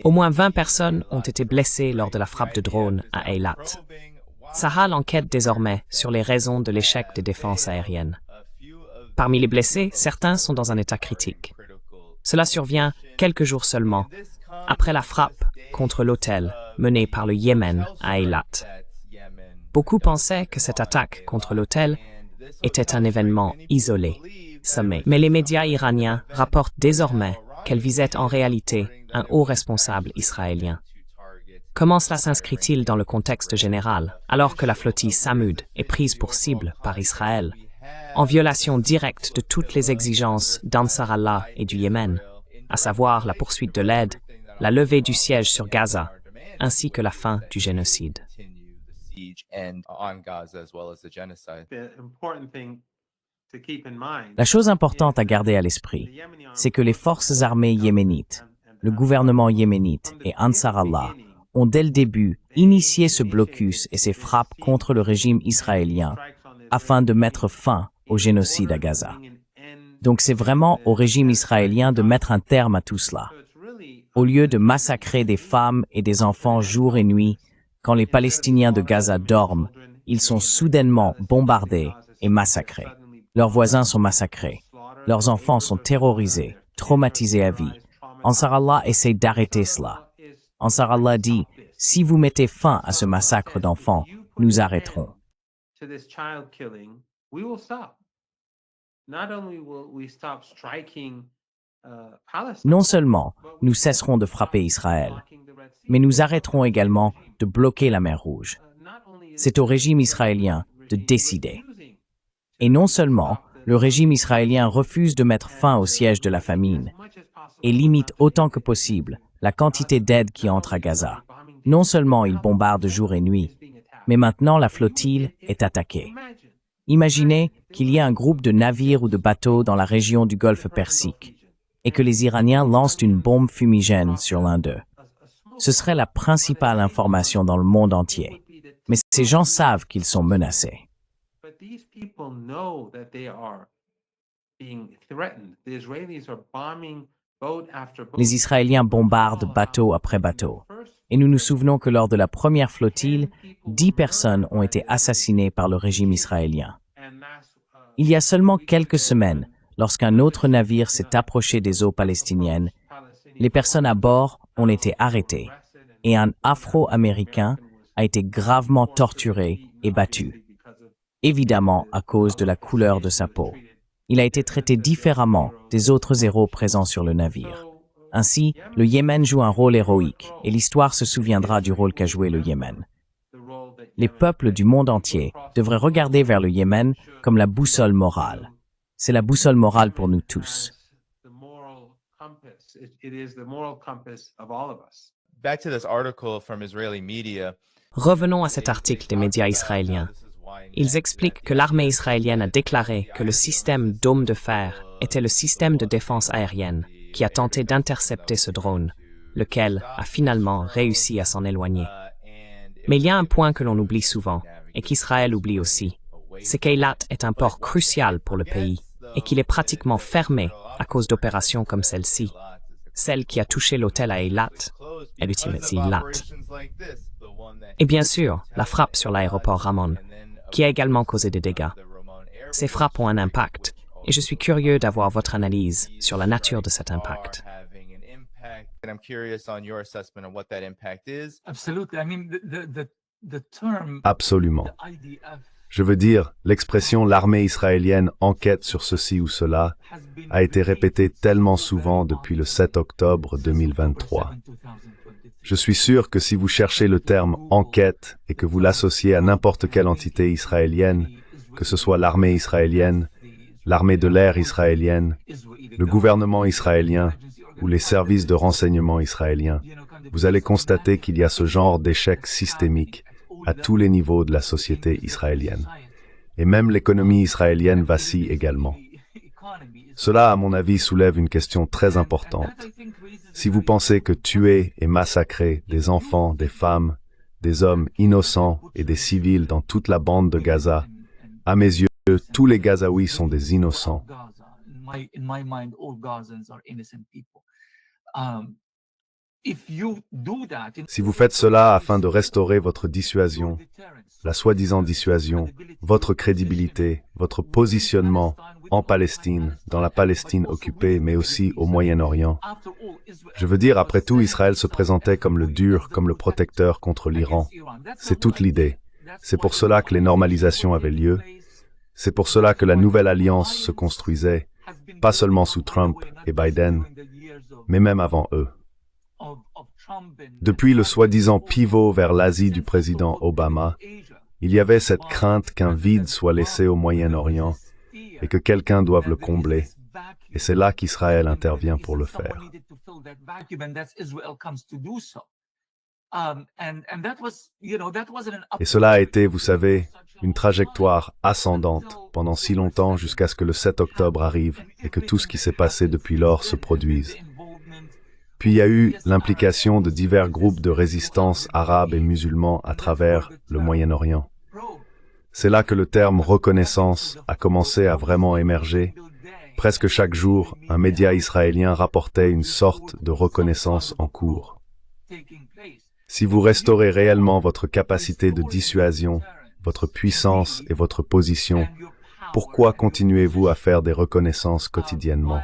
Au moins 20 personnes ont été blessées lors de la frappe de drone à Eilat. Tsahal enquête désormais sur les raisons de l'échec des défenses aériennes. Parmi les blessés, certains sont dans un état critique. Cela survient quelques jours seulement après la frappe contre l'hôtel menée par le Yémen à Eilat. Beaucoup pensaient que cette attaque contre l'hôtel était un événement isolé, mais les médias iraniens rapportent désormais qu'elle visait en réalité un haut responsable israélien. Comment cela s'inscrit-il dans le contexte général, alors que la flottille Samud est prise pour cible par Israël, en violation directe de toutes les exigences d'Ansar Allah et du Yémen, à savoir la poursuite de l'aide, la levée du siège sur Gaza, ainsi que la fin du génocide. La chose importante à garder à l'esprit, c'est que les forces armées yéménites, le gouvernement yéménite et Ansar Allah ont dès le début initié ce blocus et ces frappes contre le régime israélien afin de mettre fin au génocide à Gaza. Donc c'est vraiment au régime israélien de mettre un terme à tout cela. Au lieu de massacrer des femmes et des enfants jour et nuit, quand les Palestiniens de Gaza dorment, ils sont soudainement bombardés et massacrés. Leurs voisins sont massacrés. Leurs enfants sont terrorisés, traumatisés à vie. Ansar Allah essaie d'arrêter cela. Ansar Allah dit, si vous mettez fin à ce massacre d'enfants, nous arrêterons. Non seulement nous cesserons de frapper Israël, mais nous arrêterons également de bloquer la mer Rouge. C'est au régime israélien de décider. Et non seulement le régime israélien refuse de mettre fin au siège de la famine et limite autant que possible la quantité d'aide qui entre à Gaza. Non seulement il bombarde jour et nuit, mais maintenant la flottille est attaquée. Imaginez qu'il y ait un groupe de navires ou de bateaux dans la région du Golfe Persique et que les Iraniens lancent une bombe fumigène sur l'un d'eux. Ce serait la principale information dans le monde entier. Mais ces gens savent qu'ils sont menacés. Les Israéliens bombardent bateau après bateau. Et nous nous souvenons que lors de la première flottille, 10 personnes ont été assassinées par le régime israélien. Il y a seulement quelques semaines, lorsqu'un autre navire s'est approché des eaux palestiniennes, les personnes à bord ont été arrêtées et un Afro-Américain a été gravement torturé et battu, évidemment à cause de la couleur de sa peau. Il a été traité différemment des autres héros présents sur le navire. Ainsi, le Yémen joue un rôle héroïque et l'histoire se souviendra du rôle qu'a joué le Yémen. Les peuples du monde entier devraient regarder vers le Yémen comme la boussole morale. C'est la boussole morale pour nous tous. Revenons à cet article des médias israéliens. Ils expliquent que l'armée israélienne a déclaré que le système Dôme de fer était le système de défense aérienne qui a tenté d'intercepter ce drone, lequel a finalement réussi à s'en éloigner. Mais il y a un point que l'on oublie souvent, et qu'Israël oublie aussi, c'est qu'Eilat est un port crucial pour le pays, et qu'il est pratiquement fermé à cause d'opérations comme celle-ci. Celle qui a touché l'hôtel à Eilat, Eilat. Et bien sûr, la frappe sur l'aéroport Ramon, qui a également causé des dégâts. Ces frappes ont un impact, et je suis curieux d'avoir votre analyse sur la nature de cet impact. Absolument. Je veux dire, l'expression « l'armée israélienne enquête sur ceci ou cela » a été répétée tellement souvent depuis le 7 octobre 2023. Je suis sûr que si vous cherchez le terme « enquête » et que vous l'associez à n'importe quelle entité israélienne, que ce soit l'armée israélienne, l'armée de l'air israélienne, le gouvernement israélien ou les services de renseignement israéliens, vous allez constater qu'il y a ce genre d'échec systémique à tous les niveaux de la société israélienne. Et même l'économie israélienne vacille également. Cela, à mon avis, soulève une question très importante. Si vous pensez que tuer et massacrer des enfants, des femmes, des hommes innocents et des civils dans toute la bande de Gaza, à mes yeux, tous les Gazaouis sont des innocents. Si vous faites cela afin de restaurer votre dissuasion, la soi-disant dissuasion, votre crédibilité, votre positionnement en Palestine, dans la Palestine occupée, mais aussi au Moyen-Orient. Je veux dire, après tout, Israël se présentait comme le dur, comme le protecteur contre l'Iran. C'est toute l'idée. C'est pour cela que les normalisations avaient lieu. C'est pour cela que la nouvelle alliance se construisait, pas seulement sous Trump et Biden, mais même avant eux. Depuis le soi-disant pivot vers l'Asie du président Obama, il y avait cette crainte qu'un vide soit laissé au Moyen-Orient et que quelqu'un doive le combler. Et c'est là qu'Israël intervient pour le faire. Et cela a été, vous savez, une trajectoire ascendante pendant si longtemps jusqu'à ce que le 7 octobre arrive et que tout ce qui s'est passé depuis lors se produise. Puis il y a eu l'implication de divers groupes de résistance arabes et musulmans à travers le Moyen-Orient. C'est là que le terme reconnaissance a commencé à vraiment émerger. Presque chaque jour, un média israélien rapportait une sorte de reconnaissance en cours. Si vous restaurez réellement votre capacité de dissuasion, votre puissance et votre position, pourquoi continuez-vous à faire des reconnaissances quotidiennement?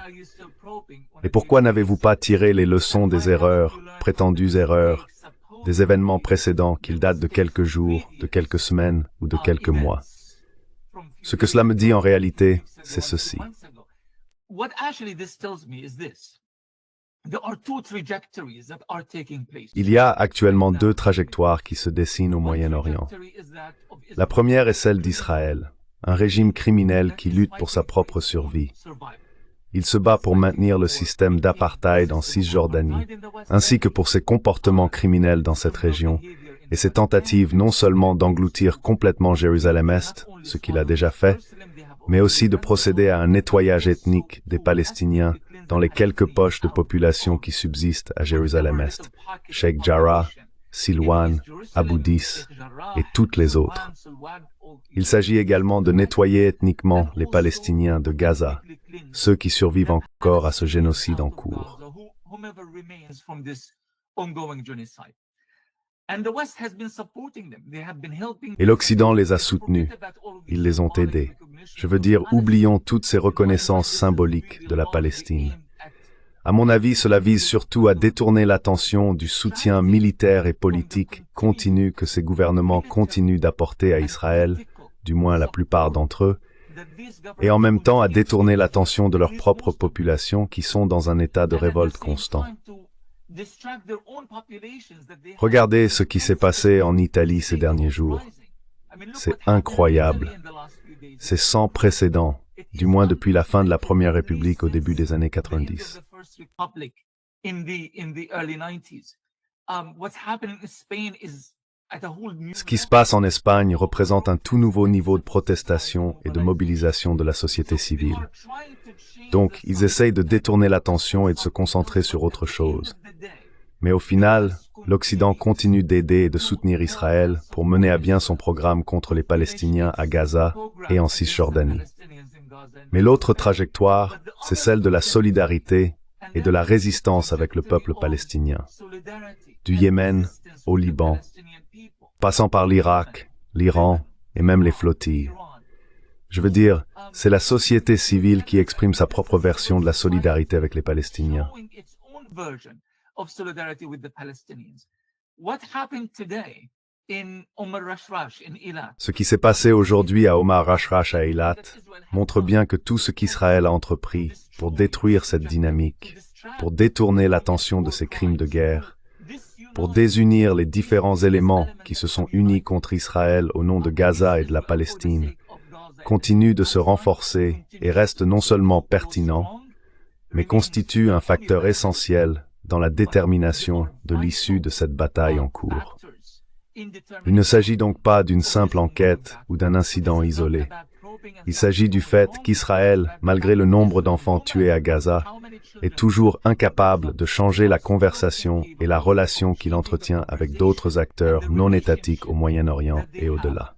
Et pourquoi n'avez-vous pas tiré les leçons des erreurs, prétendues erreurs, des événements précédents qu'ils datent de quelques jours, de quelques semaines ou de quelques mois? Ce que cela me dit en réalité, c'est ceci. Il y a actuellement deux trajectoires qui se dessinent au Moyen-Orient. La première est celle d'Israël, un régime criminel qui lutte pour sa propre survie. Il se bat pour maintenir le système d'apartheid en Cisjordanie, ainsi que pour ses comportements criminels dans cette région, et ses tentatives non seulement d'engloutir complètement Jérusalem-Est, ce qu'il a déjà fait, mais aussi de procéder à un nettoyage ethnique des Palestiniens dans les quelques poches de population qui subsistent à Jérusalem-Est, Sheikh Jarrah, Silwan, Abu Dis et toutes les autres. Il s'agit également de nettoyer ethniquement les Palestiniens de Gaza, ceux qui survivent encore à ce génocide en cours. Et l'Occident les a soutenus, ils les ont aidés. Je veux dire, oublions toutes ces reconnaissances symboliques de la Palestine. À mon avis, cela vise surtout à détourner l'attention du soutien militaire et politique continu que ces gouvernements continuent d'apporter à Israël, du moins la plupart d'entre eux, et en même temps à détourner l'attention de leur propre population qui sont dans un état de révolte constant. Regardez ce qui s'est passé en Italie ces derniers jours. C'est incroyable. C'est sans précédent, du moins depuis la fin de la Première République au début des années 90. Ce qui se passe en Espagne représente un tout nouveau niveau de protestation et de mobilisation de la société civile. Donc, ils essayent de détourner l'attention et de se concentrer sur autre chose. Mais au final, l'Occident continue d'aider et de soutenir Israël pour mener à bien son programme contre les Palestiniens à Gaza et en Cisjordanie. Mais l'autre trajectoire, c'est celle de la solidarité et de la résistance avec le peuple palestinien. Du Yémen au Liban, passant par l'Irak, l'Iran et même les flottilles. Je veux dire, c'est la société civile qui exprime sa propre version de la solidarité avec les Palestiniens. Ce qui s'est passé aujourd'hui à Omar Rashrash à Eilat montre bien que tout ce qu'Israël a entrepris pour détruire cette dynamique, pour détourner l'attention de ces crimes de guerre, pour désunir les différents éléments qui se sont unis contre Israël au nom de Gaza et de la Palestine, continue de se renforcer et reste non seulement pertinent, mais constitue un facteur essentiel dans la détermination de l'issue de cette bataille en cours. Il ne s'agit donc pas d'une simple enquête ou d'un incident isolé. Il s'agit du fait qu'Israël, malgré le nombre d'enfants tués à Gaza, est toujours incapable de changer la conversation et la relation qu'il entretient avec d'autres acteurs non étatiques au Moyen-Orient et au-delà.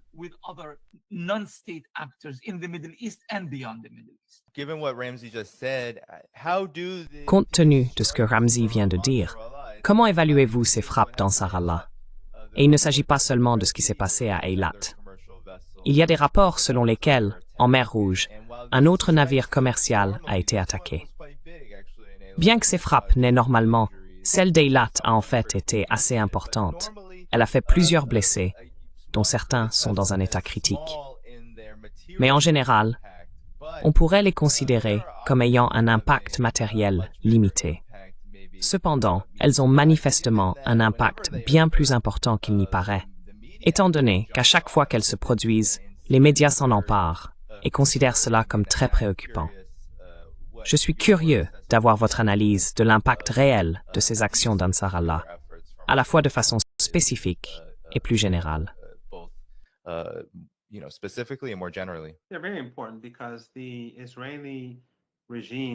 non-state actors in the Middle East and beyond the Middle East. Given what Ramsey just said, how do the... Compte tenu de ce que Ramzi vient de dire, comment évaluez-vous ces frappes dans Sarallah? Et il ne s'agit pas seulement de ce qui s'est passé à Eilat. Il y a des rapports selon lesquels, en mer Rouge, un autre navire commercial a été attaqué. Bien que ces frappes n'aient normalement, celle d'Eilat a en fait été assez importante. Elle a fait plusieurs blessés, dont certains sont dans un état critique. Mais en général, on pourrait les considérer comme ayant un impact matériel limité. Cependant, elles ont manifestement un impact bien plus important qu'il n'y paraît, étant donné qu'à chaque fois qu'elles se produisent, les médias s'en emparent et considèrent cela comme très préoccupant. Je suis curieux d'avoir votre analyse de l'impact réel de ces actions d'Ansar Allah, à la fois de façon spécifique et plus générale.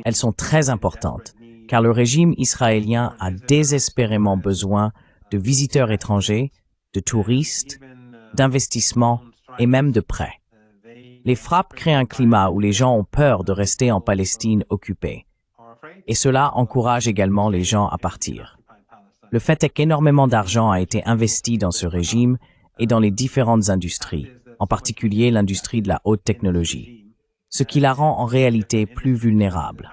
Elles sont très importantes, car le régime israélien a désespérément besoin de visiteurs étrangers, de touristes, d'investissements et même de prêts. Les frappes créent un climat où les gens ont peur de rester en Palestine occupée. Et cela encourage également les gens à partir. Le fait est qu'énormément d'argent a été investi dans ce régime et dans les différentes industries, en particulier l'industrie de la haute technologie, ce qui la rend en réalité plus vulnérable.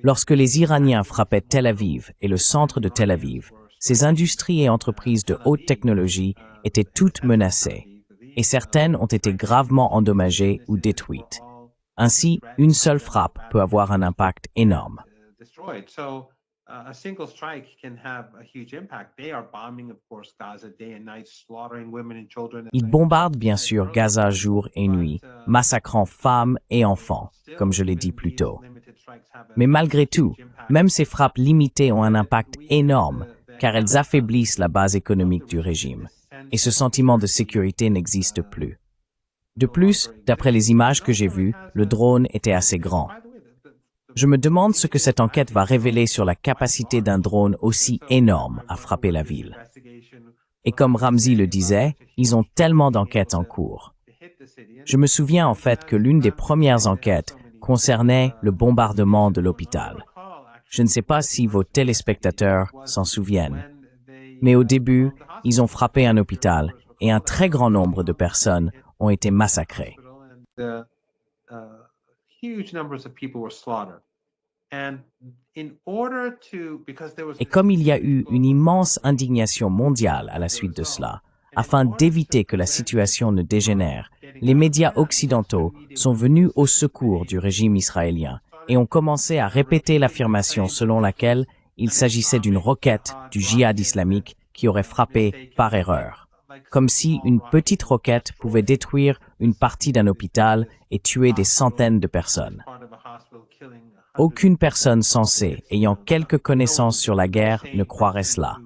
Lorsque les Iraniens frappaient Tel Aviv et le centre de Tel Aviv, ces industries et entreprises de haute technologie étaient toutes menacées, et certaines ont été gravement endommagées ou détruites. Ainsi, une seule frappe peut avoir un impact énorme. Ils bombardent bien sûr Gaza jour et nuit, massacrant femmes et enfants, comme je l'ai dit plus tôt. Mais malgré tout, même ces frappes limitées ont un impact énorme, car elles affaiblissent la base économique du régime, et ce sentiment de sécurité n'existe plus. De plus, d'après les images que j'ai vues, le drone était assez grand. Je me demande ce que cette enquête va révéler sur la capacité d'un drone aussi énorme à frapper la ville. Et comme Ramzi le disait, ils ont tellement d'enquêtes en cours. Je me souviens en fait que l'une des premières enquêtes concernait le bombardement de l'hôpital. Je ne sais pas si vos téléspectateurs s'en souviennent. Mais au début, ils ont frappé un hôpital et un très grand nombre de personnes ont été massacrées. Et comme il y a eu une immense indignation mondiale à la suite de cela, afin d'éviter que la situation ne dégénère, les médias occidentaux sont venus au secours du régime israélien et ont commencé à répéter l'affirmation selon laquelle il s'agissait d'une roquette du djihad islamique qui aurait frappé par erreur. Comme si une petite roquette pouvait détruire une partie d'un hôpital et tuer des centaines de personnes. Aucune personne censée ayant quelque connaissance sur la guerre ne croirait cela.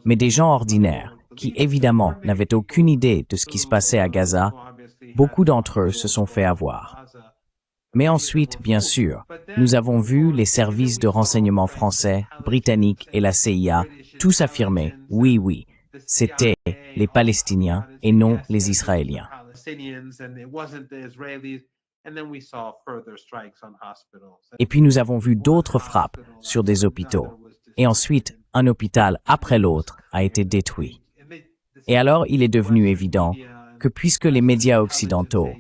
Mais des gens ordinaires, qui évidemment n'avaient aucune idée de ce qui se passait à Gaza, beaucoup d'entre eux se sont fait avoir. Mais ensuite, bien sûr, nous avons vu les services de renseignement français, britanniques et la CIA tous affirmer « oui, c'était les Palestiniens et non les Israéliens ». Et puis nous avons vu d'autres frappes sur des hôpitaux. Et ensuite, un hôpital après l'autre a été détruit. Et alors, il est devenu évident que puisque les médias occidentaux,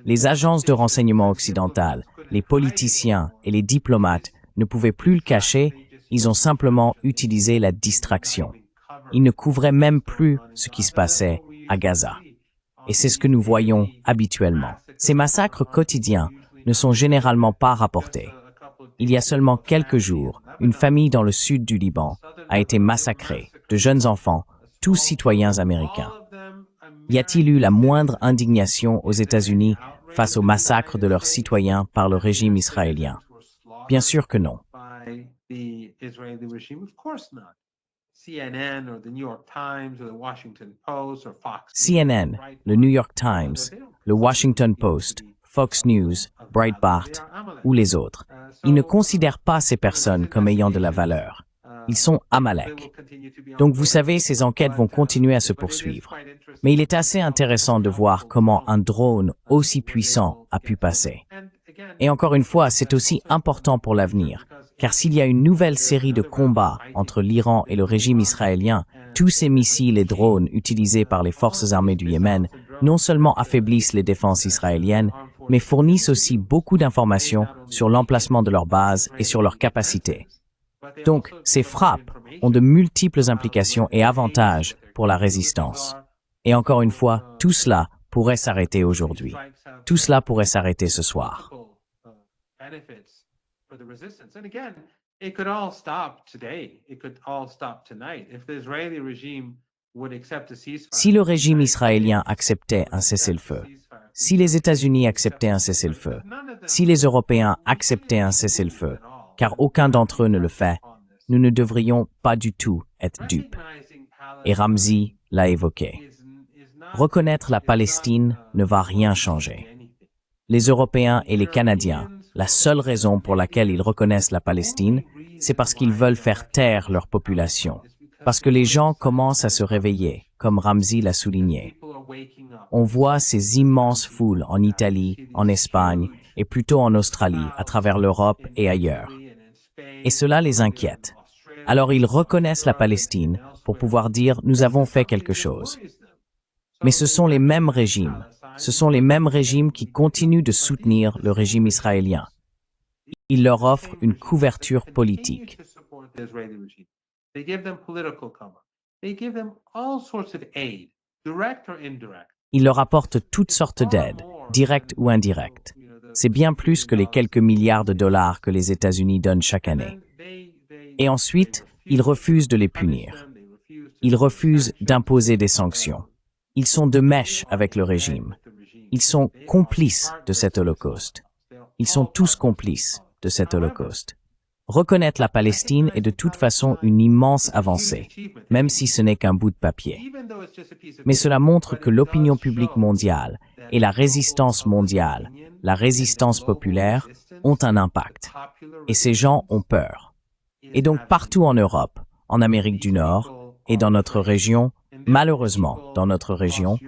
les agences de renseignement occidentales, les politiciens et les diplomates ne pouvaient plus le cacher, ils ont simplement utilisé la distraction. Ils ne couvraient même plus ce qui se passait à Gaza. Et c'est ce que nous voyons habituellement. Ces massacres quotidiens ne sont généralement pas rapportés. Il y a seulement quelques jours, une famille dans le sud du Liban a été massacrée, de jeunes enfants, tous citoyens américains. Y a-t-il eu la moindre indignation aux États-Unis face au massacre de leurs citoyens par le régime israélien? Bien sûr que non. CNN, le New York Times, le Washington Post, Fox News, Breitbart ou les autres, ils ne considèrent pas ces personnes comme ayant de la valeur. Ils sont Amalek. Donc vous savez, ces enquêtes vont continuer à se poursuivre. Mais il est assez intéressant de voir comment un drone aussi puissant a pu passer. Et encore une fois, c'est aussi important pour l'avenir, car s'il y a une nouvelle série de combats entre l'Iran et le régime israélien, tous ces missiles et drones utilisés par les forces armées du Yémen non seulement affaiblissent les défenses israéliennes, mais fournissent aussi beaucoup d'informations sur l'emplacement de leurs bases et sur leurs capacités. Donc, ces frappes ont de multiples implications et avantages pour la résistance. Et encore une fois, tout cela pourrait s'arrêter aujourd'hui. Tout cela pourrait s'arrêter ce soir. It could all stop today. It could all stop tonight. If the Israeli regime would accept a ceasefire. Si le régime israélien acceptait un cessez-le-feu, si les États-Unis acceptaient un cessez-le-feu, si les Européens acceptaient un cessez-le-feu, car aucun d'entre eux ne le fait, nous ne devrions pas du tout être dupes. Et Ramzi l'a évoqué. Reconnaître la Palestine ne va rien changer. Les Européens et les Canadiens, la seule raison pour laquelle ils reconnaissent la Palestine, c'est parce qu'ils veulent faire taire leur population. Parce que les gens commencent à se réveiller, comme Ramzi l'a souligné. On voit ces immenses foules en Italie, en Espagne et plutôt en Australie, à travers l'Europe et ailleurs. Et cela les inquiète. Alors ils reconnaissent la Palestine pour pouvoir dire « nous avons fait quelque chose ». Mais ce sont les mêmes régimes. Ce sont les mêmes régimes qui continuent de soutenir le régime israélien. Ils leur offrent une couverture politique. Ils leur apportent toutes sortes d'aides, directes ou indirectes. C'est bien plus que les quelques milliards de dollars que les États-Unis donnent chaque année. Et ensuite, ils refusent de les punir. Ils refusent d'imposer des sanctions. Ils sont de mèche avec le régime. Ils sont complices de cet holocauste. Ils sont tous complices de cet holocauste. Reconnaître la Palestine est de toute façon une immense avancée, même si ce n'est qu'un bout de papier. Mais cela montre que l'opinion publique mondiale et la résistance mondiale, la résistance populaire, ont un impact. Et ces gens ont peur. Et donc partout en Europe, en Amérique du Nord et dans notre région, malheureusement dans notre région,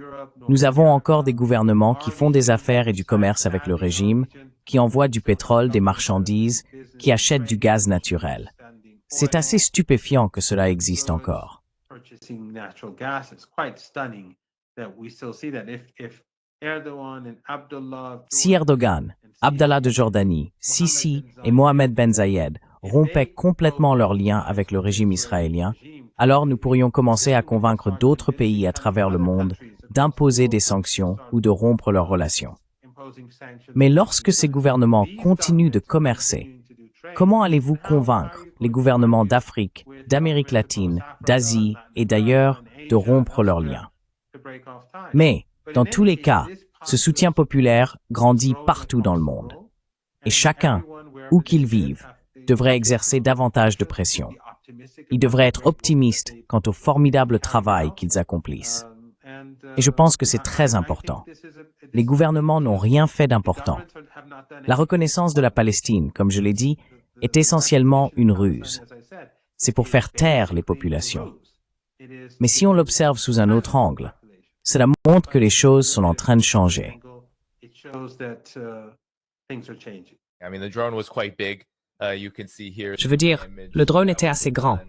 nous avons encore des gouvernements qui font des affaires et du commerce avec le régime, qui envoient du pétrole, des marchandises, qui achètent du gaz naturel. C'est assez stupéfiant que cela existe encore. Si Erdogan, Abdallah de Jordanie, Sisi et Mohamed Ben Zayed rompaient complètement leurs liens avec le régime israélien, alors nous pourrions commencer à convaincre d'autres pays à travers le monde d'imposer des sanctions ou de rompre leurs relations. Mais lorsque ces gouvernements continuent de commercer, comment allez-vous convaincre les gouvernements d'Afrique, d'Amérique latine, d'Asie et d'ailleurs de rompre leurs liens? Mais, dans tous les cas, ce soutien populaire grandit partout dans le monde. Et chacun, où qu'il vive, devrait exercer davantage de pression. Ils devraient être optimistes quant au formidable travail qu'ils accomplissent. Et je pense que c'est très important. Les gouvernements n'ont rien fait d'important. La reconnaissance de la Palestine, comme je l'ai dit, est essentiellement une ruse. C'est pour faire taire les populations. Mais si on l'observe sous un autre angle, cela montre que les choses sont en train de changer. Je veux dire, le drone était assez grand.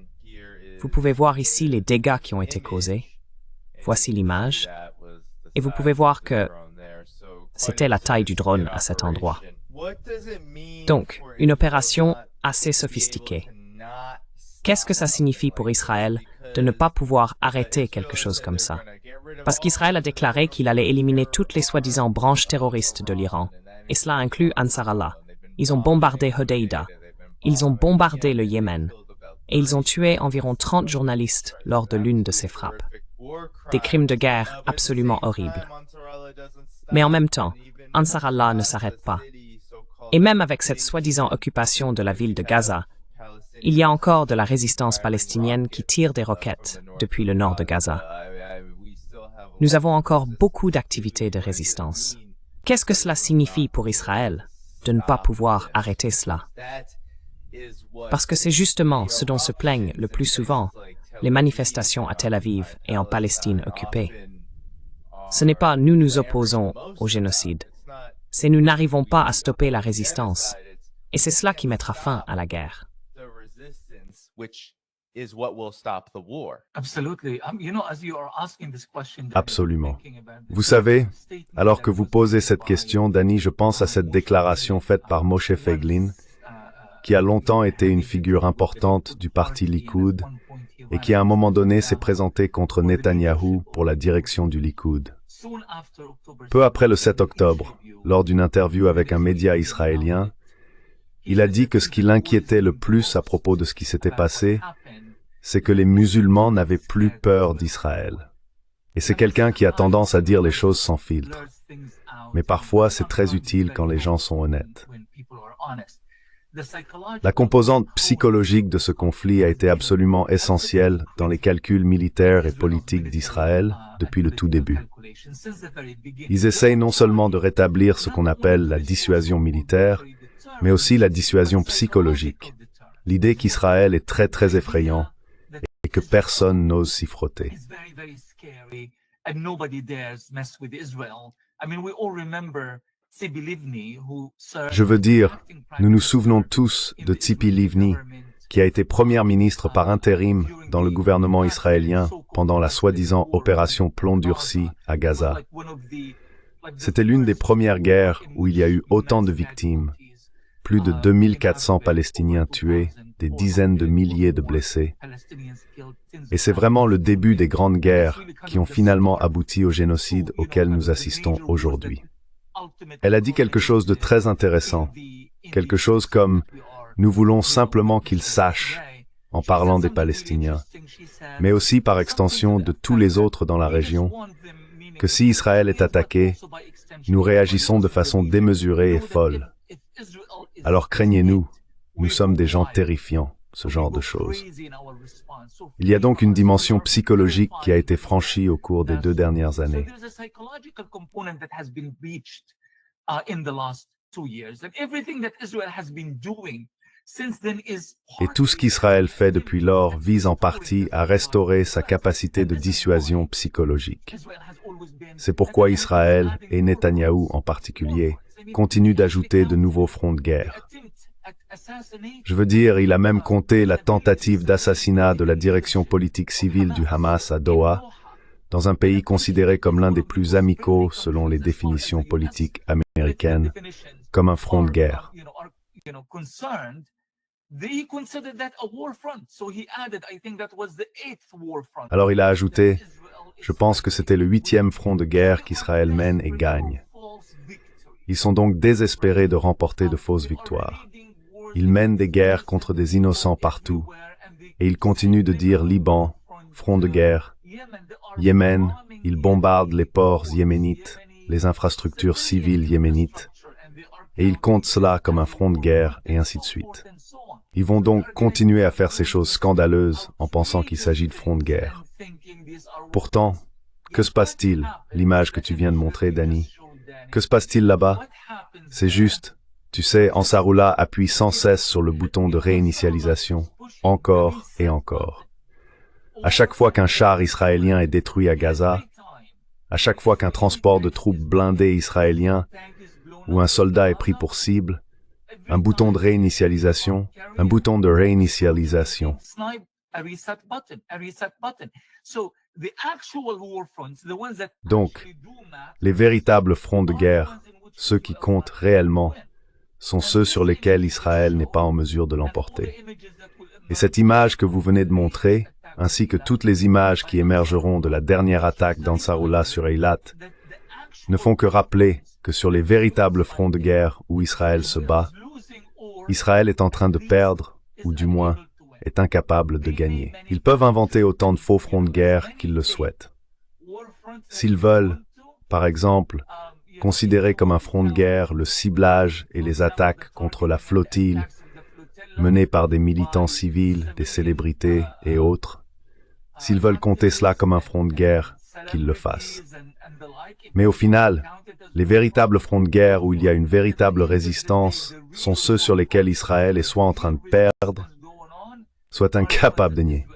Vous pouvez voir ici les dégâts qui ont été causés. Voici l'image. Et vous pouvez voir que c'était la taille du drone à cet endroit. Donc, une opération assez sophistiquée. Qu'est-ce que ça signifie pour Israël de ne pas pouvoir arrêter quelque chose comme ça? Parce qu'Israël a déclaré qu'il allait éliminer toutes les soi-disant branches terroristes de l'Iran. Et cela inclut Ansar Allah. Ils ont bombardé Hodeïda. Ils ont bombardé le Yémen. Et ils ont tué environ 30 journalistes lors de l'une de ces frappes. Des crimes de guerre absolument horribles. Mais en même temps, Ansar Allah ne s'arrête pas. Et même avec cette soi-disant occupation de la ville de Gaza, il y a encore de la résistance palestinienne qui tire des roquettes depuis le nord de Gaza. Nous avons encore beaucoup d'activités de résistance. Qu'est-ce que cela signifie pour Israël de ne pas pouvoir arrêter cela? Parce que c'est justement ce dont se plaignent le plus souvent les manifestations à Tel Aviv et en Palestine occupée. Ce n'est pas nous nous opposons au génocide, c'est nous n'arrivons pas à stopper la résistance. Et c'est cela qui mettra fin à la guerre. Absolument. Vous savez, alors que vous posez cette question, Danny, je pense à cette déclaration faite par Moshe Feiglin, qui a longtemps été une figure importante du parti Likoud et qui à un moment donné s'est présenté contre Netanyahou pour la direction du Likoud. Peu après le 7 octobre, lors d'une interview avec un média israélien, il a dit que ce qui l'inquiétait le plus à propos de ce qui s'était passé, c'est que les musulmans n'avaient plus peur d'Israël. Et c'est quelqu'un qui a tendance à dire les choses sans filtre. Mais parfois, c'est très utile quand les gens sont honnêtes. La composante psychologique de ce conflit a été absolument essentielle dans les calculs militaires et politiques d'Israël depuis le tout début. Ils essayent non seulement de rétablir ce qu'on appelle la dissuasion militaire, mais aussi la dissuasion psychologique. L'idée qu'Israël est très très effrayant et que personne n'ose s'y frotter. Je veux dire, nous nous souvenons tous de Tzipi Livni, qui a été première ministre par intérim dans le gouvernement israélien pendant la soi-disant opération Plomb durci à Gaza. C'était l'une des premières guerres où il y a eu autant de victimes, plus de 2400 Palestiniens tués, des dizaines de milliers de blessés. Et c'est vraiment le début des grandes guerres qui ont finalement abouti au génocide auquel nous assistons aujourd'hui. Elle a dit quelque chose de très intéressant, quelque chose comme « Nous voulons simplement qu'ils sachent » en parlant des Palestiniens, mais aussi par extension de tous les autres dans la région, que si Israël est attaqué, nous réagissons de façon démesurée et folle. Alors craignez-nous, nous sommes des gens terrifiants, ce genre de choses. Il y a donc une dimension psychologique qui a été franchie au cours des 2 dernières années. Et tout ce qu'Israël fait depuis lors vise en partie à restaurer sa capacité de dissuasion psychologique. C'est pourquoi Israël, et Netanyahou en particulier, continuent d'ajouter de nouveaux fronts de guerre. Je veux dire, il a même compté la tentative d'assassinat de la direction politique civile du Hamas à Doha, dans un pays considéré comme l'un des plus amicaux selon les définitions politiques américaines, comme un front de guerre. Alors il a ajouté, je pense que c'était le 8e front de guerre qu'Israël mène et gagne. Ils sont donc désespérés de remporter de fausses victoires. Ils mènent des guerres contre des innocents partout, et ils continuent de dire Liban, front de guerre, Yémen, ils bombardent les ports yéménites, les infrastructures civiles yéménites, et ils comptent cela comme un front de guerre, et ainsi de suite. Ils vont donc continuer à faire ces choses scandaleuses en pensant qu'il s'agit de front de guerre. Pourtant, que se passe-t-il, l'image que tu viens de montrer, Danny? Que se passe-t-il là-bas? C'est juste, tu sais, Ansarullah appuie sans cesse sur le bouton de réinitialisation, encore et encore. À chaque fois qu'un char israélien est détruit à Gaza, à chaque fois qu'un transport de troupes blindées israélien ou un soldat est pris pour cible, un bouton de réinitialisation, un bouton de réinitialisation. Donc, les véritables fronts de guerre, ceux qui comptent réellement, sont ceux sur lesquels Israël n'est pas en mesure de l'emporter. Et cette image que vous venez de montrer, ainsi que toutes les images qui émergeront de la dernière attaque d'Ansarullah sur Eilat, ne font que rappeler que sur les véritables fronts de guerre où Israël se bat, Israël est en train de perdre, ou du moins, est incapable de gagner. Ils peuvent inventer autant de faux fronts de guerre qu'ils le souhaitent. S'ils veulent, par exemple, considérer comme un front de guerre le ciblage et les attaques contre la flottille menées par des militants civils, des célébrités et autres, s'ils veulent compter cela comme un front de guerre, qu'ils le fassent. Mais au final, les véritables fronts de guerre où il y a une véritable résistance sont ceux sur lesquels Israël est soit en train de perdre, soit incapable de nier.